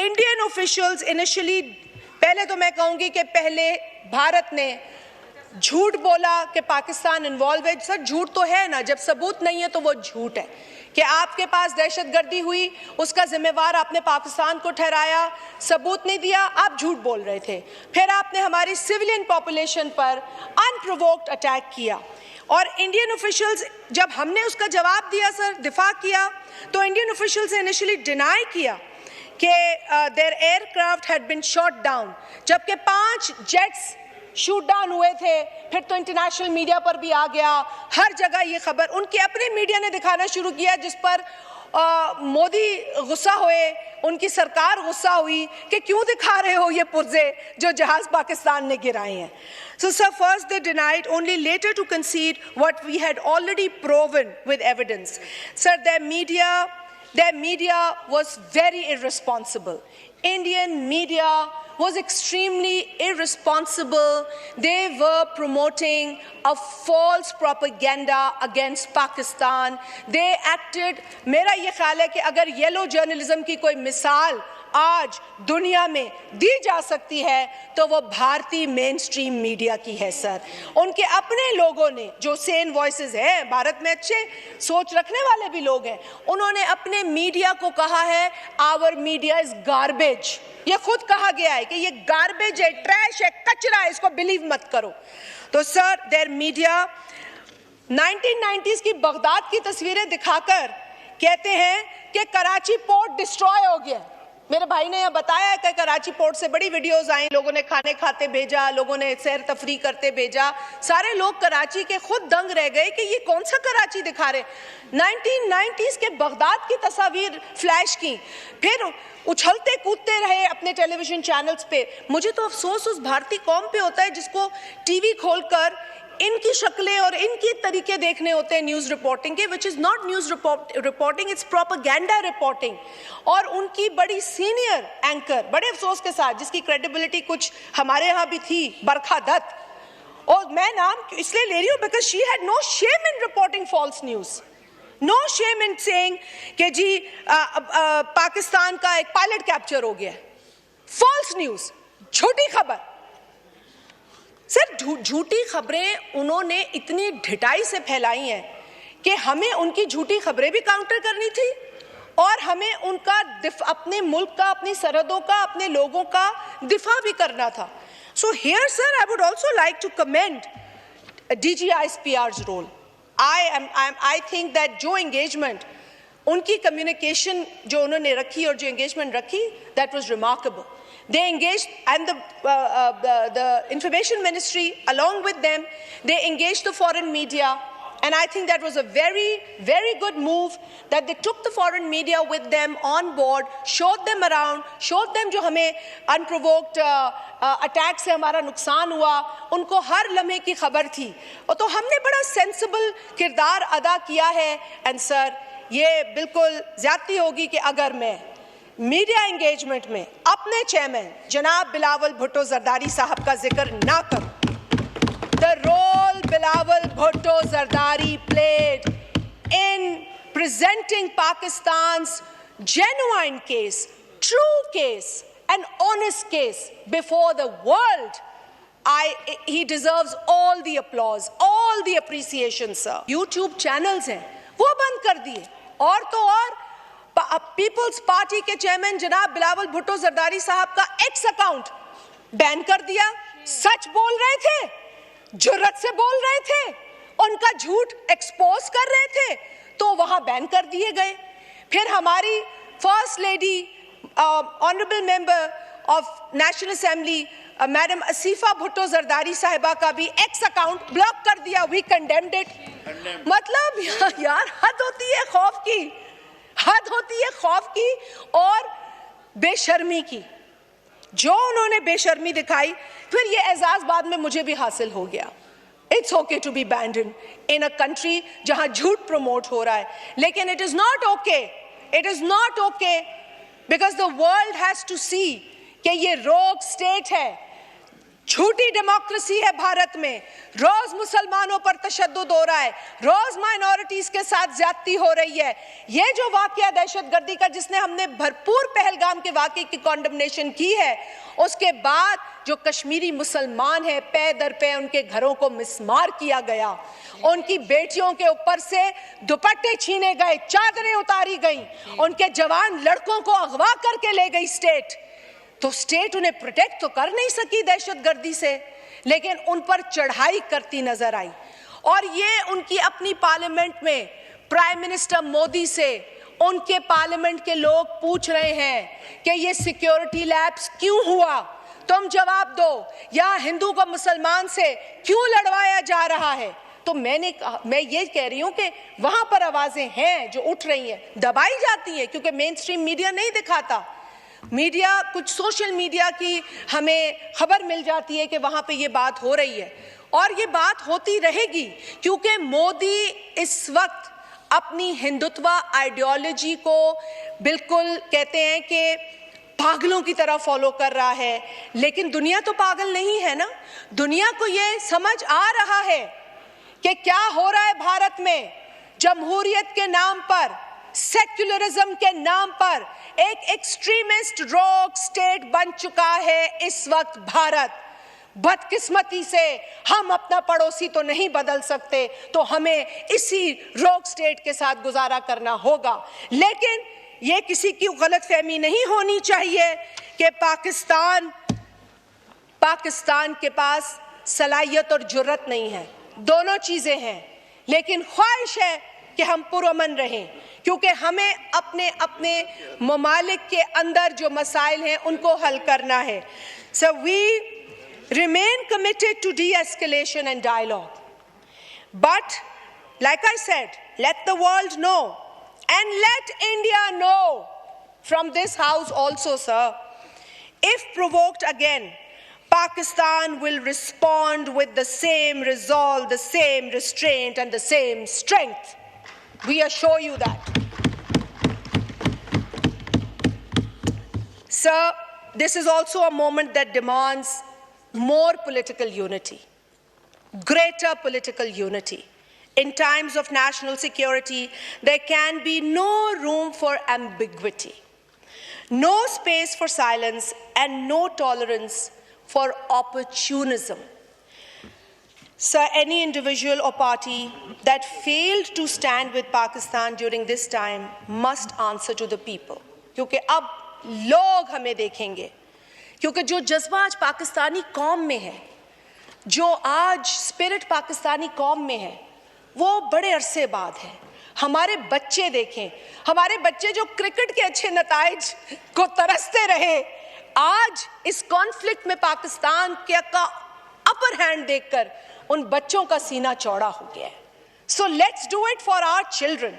Indian officials initially, पहले तो मैं कहूंगी कि पहले भारत ने झूठ बोला कि पाकिस्तान इन्वॉल्व है। सर झूठ तो है ना, जब सबूत नहीं है तो वो झूठ है कि आपके पास दहशतगर्दी हुई, उसका जिम्मेवार आपने पाकिस्तान को ठहराया, सबूत नहीं दिया, आप झूठ बोल रहे थे। फिर आपने हमारी सिविलियन पॉपुलेशन पर अनप्रोवोक्ड अटैक किया और इंडियन ऑफिशियल्स, जब हमने उसका जवाब दिया सर, दिफा किया, तो इंडियन ऑफिशियल्स ने इनिशियली डिनाई किया कि their aircraft had been shot down, जबकि 5 जेट्स शूट डाउन हुए थे। फिर तो इंटरनेशनल मीडिया पर भी आ गया, हर जगह ये खबर उनके अपने मीडिया ने दिखाना शुरू किया, जिस पर मोदी गुस्सा हुए, उनकी सरकार गुस्सा हुई कि क्यों दिखा रहे हो ये पुर्जे जो जहाज पाकिस्तान ने गिराए हैं। So sir, first they denied, only later to concede what we had already proven with evidence. Sir, their media was very irresponsible. Indian media was extremely irresponsible. They were promoting a false propaganda against Pakistan. They acted, मेरा ये ख्याल है कि अगर yellow journalism की कोई मिसाल आज दुनिया में दी जा सकती है तो वो भारतीय मेन स्ट्रीम मीडिया की है सर। उनके अपने लोगों ने, जो सेन वॉइसेस हैं, भारत में अच्छे सोच रखने वाले भी लोग हैं, उन्होंने अपने मीडिया को कहा है आवर मीडिया इज गार्बेज। ये खुद कहा गया है कि ये गार्बेज है, ट्रैश है, कचरा है, इसको बिलीव मत करो। तो सर देयर मीडिया 1990s की बगदाद की तस्वीरें दिखाकर कहते हैं कि कराची पोर्ट डिस्ट्रॉय हो गया। मेरे भाई ने यह बताया है कि कराची पोर्ट से बड़ी वीडियोस आई, लोगों ने खाने खाते भेजा, लोगों ने सैर तफरी करते भेजा, सारे लोग कराची के खुद दंग रह गए कि ये कौन सा कराची दिखा रहे। 1990s के बगदाद की तस्वीर फ्लैश की, फिर उछलते कूदते रहे अपने टेलीविजन चैनल्स पे। मुझे तो अफसोस उस भारतीय कौम पे होता है जिसको टीवी खोलकर इनकी शक्लें और इनके तरीके देखने होते हैं न्यूज़ रिपोर्टिंग के, which is not news reporting, it's propaganda reporting. और उनकी बड़ी सीनियर एंकर, बड़े अफसोस के साथ, जिसकी क्रेडिबिलिटी कुछ हमारे यहाँ भी थी, बरखा दत्त, और मैं नाम इसलिए ले रही हूँ because she had no shame in reporting false news, no shame in saying कि जी पाकिस्तान का एक पायलट कैप्चर हो गया। फॉल्स न्यूज़, झूठी खबर। सर झूठी खबरें उन्होंने इतनी ढिठाई से फैलाई हैं कि हमें उनकी झूठी खबरें भी काउंटर करनी थी और हमें उनका अपने मुल्क का, अपनी सरहदों का, अपने लोगों का दिफा भी करना था। So here sir I would also like to commend DGI's role. I think that जो engagement, उनकी communication जो उन्होंने रखी और जो engagement रखी, that was remarkable. They engaged, and the information ministry along with them, they engaged the foreign media, and I think that was a very, very good move that they took the foreign media with them on board, showed them around, showed them जो हमें unprovoked attack से हमारा नुकसान हुआ, उनको हर लम्हे की खबर थी, और तो हमने बड़ा सेंसिबल किरदार अदा किया है। एंड सर ये बिल्कुल ज्यादती होगी कि अगर मैं मीडिया एंगेजमेंट में अपने चेयरमैन जनाब बिलावल भुट्टो जरदारी साहब का जिक्र ना करूं। The role Bilawal Bhutto Zardari played in presenting Pakistan's genuine case, true case, an honest case before the world, he deserves all the applause, all the appreciation, sir. YouTube channels हैं, वो बंद कर दिए, और तो और पीपल्स पार्टी के chairman जनाब बिलावल भुट्टो जरदारी साहब का एक्स अकाउंट बैन कर दिया। सच बोल रहे थे, जुर्रत से बोल रहे थे, उनका झूठ एक्सपोज कर रहे थे, तो वहां बैन कर दिए गए। फिर हमारी first lady honourable member of national assembly madam Aseefa Bhutto Zardari साहिबा का भी एक्स अकाउंट ब्लॉक कर दिया। We condemned it. मतलब यार हद होती है खौफ की, हद होती है खौफ की और बेशर्मी की। जो उन्होंने बेशर्मी दिखाई, फिर ये एजाज बाद में मुझे भी हासिल हो गया। It's okay to be banned in a country जहां झूठ प्रमोट हो रहा है, लेकिन it is not okay, it is not okay because the world has to see कि ये रोग स्टेट है। झूठी डेमोक्रेसी है भारत में, रोज मुसलमानों पर तशद्दुद हो रहा है, रोज माइनॉरिटीज के साथ ज्यादती हो रही है। ये जो वाकया दहशतगर्दी का जिसने हमने भरपूर पहलगाम के वाकये की कॉन्डमनेशन की है, उसके बाद जो कश्मीरी मुसलमान है पे दर पे उनके घरों को मिसमार किया गया, उनकी बेटियों के ऊपर से दुपट्टे छीने गए, चादरें उतारी गई, उनके जवान लड़कों को अगवा करके ले गई स्टेट, तो स्टेट उन्हें प्रोटेक्ट तो कर नहीं सकी दहशतगर्दी से, लेकिन उन पर चढ़ाई करती नजर आई। और ये उनकी अपनी पार्लियामेंट में प्राइम मिनिस्टर मोदी से उनके पार्लियामेंट के लोग पूछ रहे हैं कि ये सिक्योरिटी लैप्स क्यों हुआ, तुम जवाब दो, या हिंदू को मुसलमान से क्यों लड़वाया जा रहा है। तो मैं ये कह रही हूं कि वहां पर आवाजें हैं जो उठ रही हैं, दबाई जाती हैं क्योंकि मेन स्ट्रीम मीडिया नहीं दिखाता। मीडिया, कुछ सोशल मीडिया की हमें खबर मिल जाती है कि वहां पे ये बात हो रही है, और ये बात होती रहेगी क्योंकि मोदी इस वक्त अपनी हिंदुत्व आइडियोलॉजी को बिल्कुल कहते हैं कि पागलों की तरह फॉलो कर रहा है, लेकिन दुनिया तो पागल नहीं है ना। दुनिया को ये समझ आ रहा है कि क्या हो रहा है भारत में। जमहूरियत के नाम पर, सेक्युलरिज्म के नाम पर एक एक्सट्रीमिस्ट रोग स्टेट बन चुका है इस वक्त भारत। बदकिस्मती से हम अपना पड़ोसी तो नहीं बदल सकते, तो हमें इसी रोग स्टेट के साथ गुजारा करना होगा। लेकिन ये किसी की गलतफहमी नहीं होनी चाहिए कि पाकिस्तान के पास सलाहियत और जुर्रत नहीं है, दोनों चीजें हैं, लेकिन ख्वाहिश है कि हम पुरअमन रहें, क्योंकि हमें अपने अपने ममालिक के अंदर जो मसाइल हैं उनको हल करना है। So we remain committed to de-escalation and dialogue. But like I said, let the world know and let India know from this house also, sir. If provoked again, Pakistan will respond with the same resolve, the same restraint and the same strength. We assure you that. Sir, this is also a moment that demands more political unity, greater political unity. In times of national security, there can be no room for ambiguity, no space for silence, and no tolerance for opportunism. Sir, any individual or party that failed to stand with Pakistan during this time must answer to the people. क्योंकि अब लोग हमें देखेंगे, क्योंकि जो जज्बा आज पाकिस्तानी कौम में है, जो आज स्पिरिट पाकिस्तानी कौम में है, वो बड़े अरसे बाद है। हमारे बच्चे देखें, हमारे बच्चे जो क्रिकेट के अच्छे नताइज को तरसते रहे, आज इस कॉन्फ्लिक्ट में पाकिस्तान का अपर हैंड देखकर उन बच्चों का सीना चौड़ा हो गया है। So let's do it for our children,